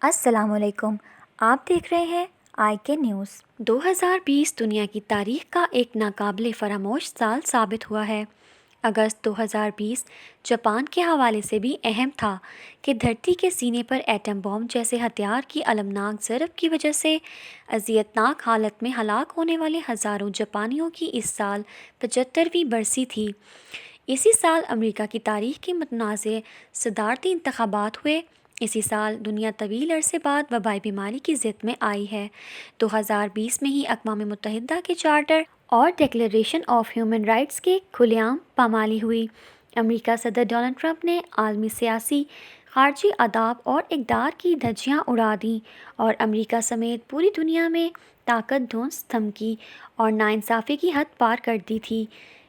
السلام علیکم۔ آپ دیکھ رہے ہیں آئی کے نیوز۔ 2020 دنیا کی تاریخ کا ایک ناقابل فراموش سال ثابت ہوا ہے۔ اگست 2020 جاپان کے حوالے سے بھی اہم تھا کہ دھرتی کے سینے پر ایٹم بم جیسے ہتھیار کی المناک ضرب کی وجہ سے اذیتناک حالت میں ہلاک ہونے والے ہزاروں جاپانیوں کی اس سال 75ویں برسی تھی۔ اسی سال امریکہ کی تاریخ کے متنازع صدارتی انتخابات ہوئے۔ اسی سال دنیا طویل عرصے بعد وبائی بیماری کی زد میں آئی ہے۔ 2020 میں ہی اقوام متحدہ کے چارٹر اور ڈکلیریشن آف ہیومن رائٹس کے کھلے عام پامالی ہوئی۔ امریکا صدر ڈونلڈ ٹرمپ نے عالمی سیاسی، خارجی آداب اور اقدار کی دھجیاں اڑا دیں اور امریکہ سمیت پوری دنیا میں طاقت ڈھونس دھمکی اور ناانصافی کی حد پار کر دی تھی۔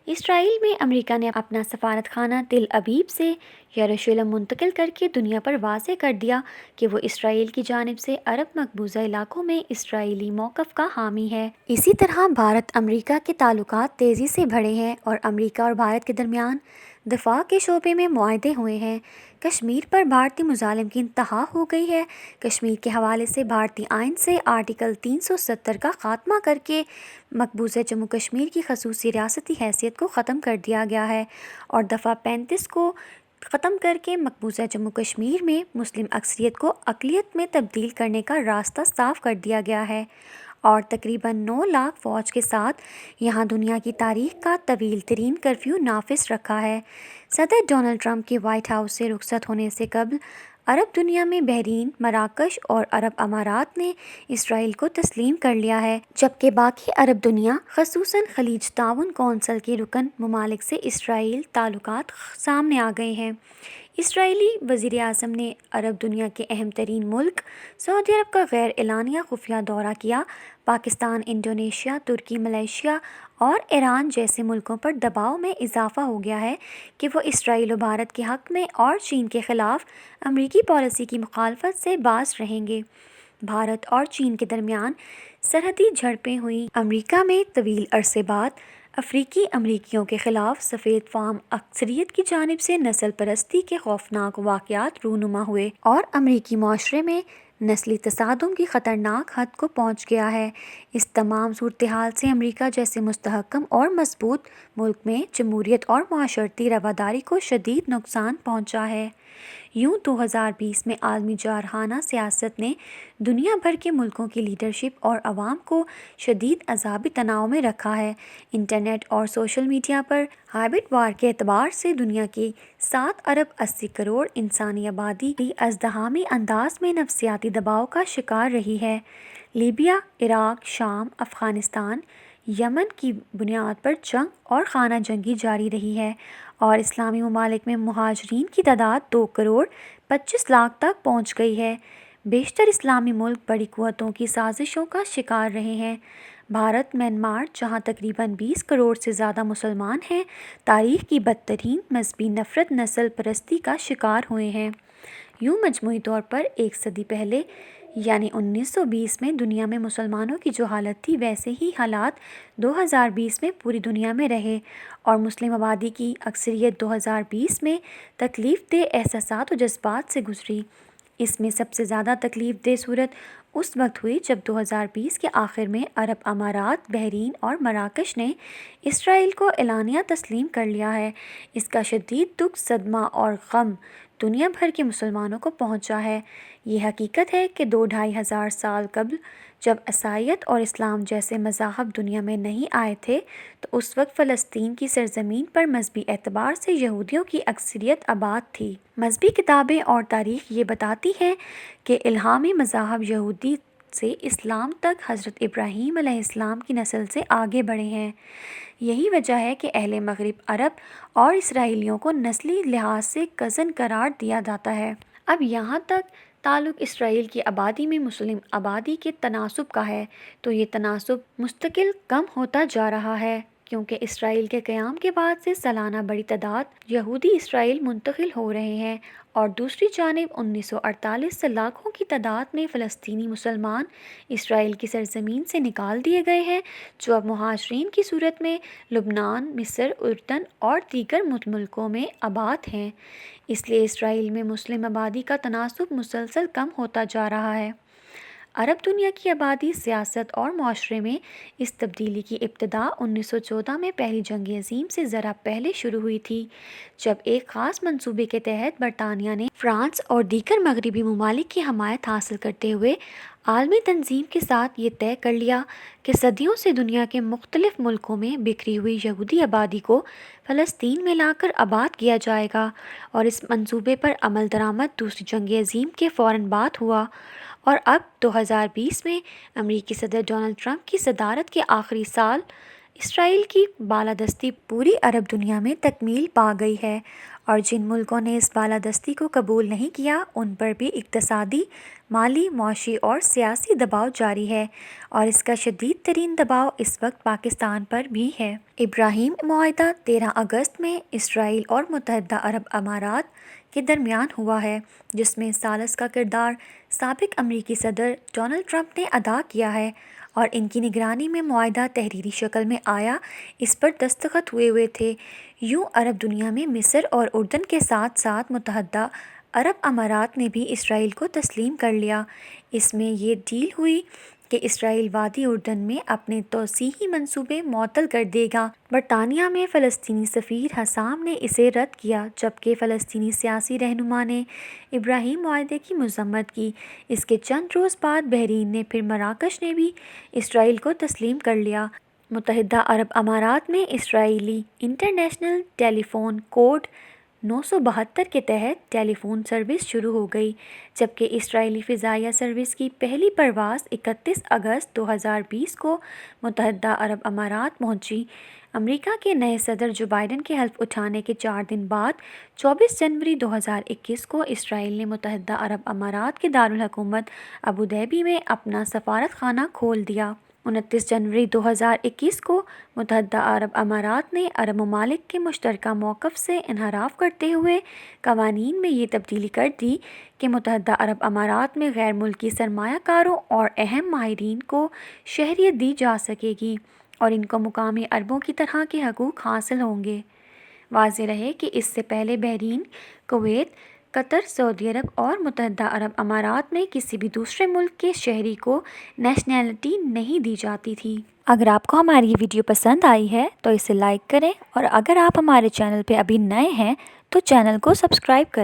اسرائیل میں امریکہ نے اپنا سفارت خانہ تل ابیب سے یروشلم منتقل کر کے دنیا پر واضح کر دیا کہ وہ اسرائیل کی جانب سے عرب مقبوضہ علاقوں میں اسرائیلی موقف کا حامی ہے۔ اسی طرح بھارت امریکہ کے تعلقات تیزی سے بڑھے ہیں اور امریکہ اور بھارت کے درمیان دفاع کے شعبے میں معاہدے ہوئے ہیں۔ کشمیر پر بھارتی مظالم کی انتہا ہو گئی ہے۔ کشمیر کے حوالے سے بھارتی آئین سے آرٹیکل 370 کا خاتمہ کر کے مقبوضہ جموں کشمیر کی خصوصی ریاستی حیثیت کو ختم کر دیا گیا ہے اور دفعہ 35 کو ختم کر کے مقبوضہ جموں کشمیر میں مسلم اکثریت کو اقلیت میں تبدیل کرنے کا راستہ صاف کر دیا گیا ہے اور تقریباً 9 لاکھ فوج کے ساتھ یہاں دنیا کی تاریخ کا طویل ترین کرفیو نافذ رکھا ہے۔ صدر ڈونلڈ ٹرمپ کے وائٹ ہاؤس سے رخصت ہونے سے قبل عرب دنیا میں بحرین، مراکش اور عرب امارات نے اسرائیل کو تسلیم کر لیا ہے، جبکہ باقی عرب دنیا خصوصاً خلیج تعاون کونسل کے رکن ممالک سے اسرائیل تعلقات سامنے آ گئے ہیں۔ اسرائیلی وزیر اعظم نے عرب دنیا کے اہم ترین ملک سعودی عرب کا غیر اعلانیہ خفیہ دورہ کیا۔ پاکستان، انڈونیشیا، ترکی، ملائیشیا اور ایران جیسے ملکوں پر دباؤ میں اضافہ ہو گیا ہے کہ وہ اسرائیل و بھارت کے حق میں اور چین کے خلاف امریکی پالیسی کی مخالفت سے باز رہیں گے۔ بھارت اور چین کے درمیان سرحدی جھڑپیں ہوئیں۔ امریکہ میں طویل عرصے بعد افریقی امریکیوں کے خلاف سفید فام اکثریت کی جانب سے نسل پرستی کے خوفناک واقعات رونما ہوئے اور امریکی معاشرے میں نسلی تصادم کی خطرناک حد کو پہنچ گیا ہے۔ اس تمام صورتحال سے امریکہ جیسے مستحکم اور مضبوط ملک میں جمہوریت اور معاشرتی رواداری کو شدید نقصان پہنچا ہے۔ یوں 2020 میں عالمی جارحانہ سیاست نے دنیا بھر کے ملکوں کی لیڈرشپ اور عوام کو شدید اعصابی تناؤ میں رکھا ہے۔ انٹرنیٹ اور سوشل میڈیا پر ہائبرڈ وار کے اعتبار سے دنیا کی 7 ارب 80 کروڑ انسانی آبادی ازدحامی انداز میں نفسیاتی دباؤ کا شکار رہی ہے۔ لیبیا، عراق، شام، افغانستان، یمن کی بنیاد پر جنگ اور خانہ جنگی جاری رہی ہے اور اسلامی ممالک میں مہاجرین کی تعداد 2 کروڑ 25 لاکھ تک پہنچ گئی ہے۔ بیشتر اسلامی ملک بڑی قوتوں کی سازشوں کا شکار رہے ہیں۔ بھارت، میانمار، جہاں تقریباً 20 کروڑ سے زیادہ مسلمان ہیں، تاریخ کی بدترین مذہبی نفرت نسل پرستی کا شکار ہوئے ہیں۔ یوں مجموعی طور پر ایک صدی پہلے یعنی 1920 میں دنیا میں مسلمانوں کی جو حالت تھی ویسے ہی حالات 2020 میں پوری دنیا میں رہے اور مسلم آبادی کی اکثریت 2020 میں تکلیف دہ احساسات و جذبات سے گزری۔ اس میں سب سے زیادہ تکلیف دہ صورت اس وقت ہوئی جب 2020 کے آخر میں عرب امارات، بحرین اور مراکش نے اسرائیل کو اعلانیہ تسلیم کر لیا ہے۔ اس کا شدید دکھ، صدمہ اور غم دنیا بھر کے مسلمانوں کو پہنچا ہے۔ یہ حقیقت ہے کہ 2-2.5 ہزار سال قبل جب عیسائیت اور اسلام جیسے مذاہب دنیا میں نہیں آئے تھے تو اس وقت فلسطین کی سرزمین پر مذہبی اعتبار سے یہودیوں کی اکثریت آباد تھی۔ مذہبی کتابیں اور تاریخ یہ بتاتی ہے کہ الہامی مذاہب یہودی سے اسلام تک حضرت ابراہیم علیہ السلام کی نسل سے آگے بڑھے ہیں۔ یہی وجہ ہے کہ اہل مغرب عرب اور اسرائیلیوں کو نسلی لحاظ سے کزن قرار دیا جاتا ہے۔ اب یہاں تک تعلق اسرائیل کی آبادی میں مسلم آبادی کے تناسب کا ہے تو یہ تناسب مستقل کم ہوتا جا رہا ہے۔ کیونکہ اسرائیل کے قیام کے بعد سے سالانہ بڑی تعداد یہودی اسرائیل منتقل ہو رہے ہیں، اور دوسری جانب 1948 سے لاکھوں کی تعداد میں فلسطینی مسلمان اسرائیل کی سرزمین سے نکال دیے گئے ہیں، جو اب مہاجرین کی صورت میں لبنان، مصر، اردن اور دیگر ملکوں میں آباد ہیں۔ اس لیے اسرائیل میں مسلم آبادی کا تناسب مسلسل کم ہوتا جا رہا ہے۔ عرب دنیا کی آبادی، سیاست اور معاشرے میں اس تبدیلی کی ابتدا 1914 میں پہلی جنگ عظیم سے ذرا پہلے شروع ہوئی تھی، جب ایک خاص منصوبے کے تحت برطانیہ نے فرانس اور دیگر مغربی ممالک کی حمایت حاصل کرتے ہوئے عالمی تنظیم کے ساتھ یہ طے کر لیا کہ صدیوں سے دنیا کے مختلف ملکوں میں بکھری ہوئی یہودی آبادی کو فلسطین میں لا کر آباد کیا جائے گا، اور اس منصوبے پر عمل درآمد دوسری جنگ عظیم کے فوراً بعد ہوا، اور اب 2020 میں امریکی صدر ڈونلڈ ٹرمپ کی صدارت کے آخری سال اسرائیل کی بالادستی پوری عرب دنیا میں تکمیل پا گئی ہے، اور جن ملکوں نے اس بالادستی کو قبول نہیں کیا ان پر بھی اقتصادی، مالی، معاشی اور سیاسی دباؤ جاری ہے، اور اس کا شدید ترین دباؤ اس وقت پاکستان پر بھی ہے۔ ابراہیم معاہدہ 13 اگست میں اسرائیل اور متحدہ عرب امارات کے درمیان ہوا ہے، جس میں ثالث کا کردار سابق امریکی صدر ڈونلڈ ٹرمپ نے ادا کیا ہے، اور ان کی نگرانی میں معاہدہ تحریری شکل میں آیا، اس پر دستخط ہوئے تھے۔ یوں عرب دنیا میں مصر اور اردن کے ساتھ ساتھ متحدہ عرب امارات نے بھی اسرائیل کو تسلیم کر لیا۔ اس میں یہ ڈیل ہوئی کہ اسرائیل وادی اردن میں اپنے توسیعی منصوبے معطل کر دے گا۔ برطانیہ میں فلسطینی سفیر حسام نے اسے رد کیا، جبکہ فلسطینی سیاسی رہنما نے ابراہیم معاہدے کی مذمت کی۔ اس کے چند روز بعد بحرین نے پھر مراکش نے بھی اسرائیل کو تسلیم کر لیا۔ متحدہ عرب امارات میں اسرائیلی انٹرنیشنل ٹیلی فون کوڈ 972 کے تحت ٹیلی فون سروس شروع ہو گئی، جبکہ اسرائیلی فضائیہ سروس کی پہلی پرواز 31 اگست 2020 کو متحدہ عرب امارات پہنچی۔ امریکہ کے نئے صدر جو بائیڈن کے حلف اٹھانے کے 4 دن بعد 24 جنوری 2021 کو اسرائیل نے متحدہ عرب امارات کے دارالحکومت ابوظہبی میں اپنا سفارت خانہ کھول دیا۔ 29 جنوری 2021 کو متحدہ عرب امارات نے عرب ممالک کے مشترکہ موقف سے انحراف کرتے ہوئے قوانین میں یہ تبدیلی کر دی کہ متحدہ عرب امارات میں غیر ملکی سرمایہ کاروں اور اہم ماہرین کو شہریت دی جا سکے گی، اور ان کو مقامی عربوں کی طرح کے حقوق حاصل ہوں گے۔ واضح رہے کہ اس سے پہلے بحرین، کویت، قطر، سعودی عرب اور متحدہ عرب امارات میں کسی بھی دوسرے ملک کے شہری کو نیشنلٹی نہیں دی جاتی تھی۔ اگر آپ کو ہماری یہ ویڈیو پسند آئی ہے تو اسے لائک کریں، اور اگر آپ ہمارے چینل پہ ابھی نئے ہیں تو چینل کو سبسکرائب کریں۔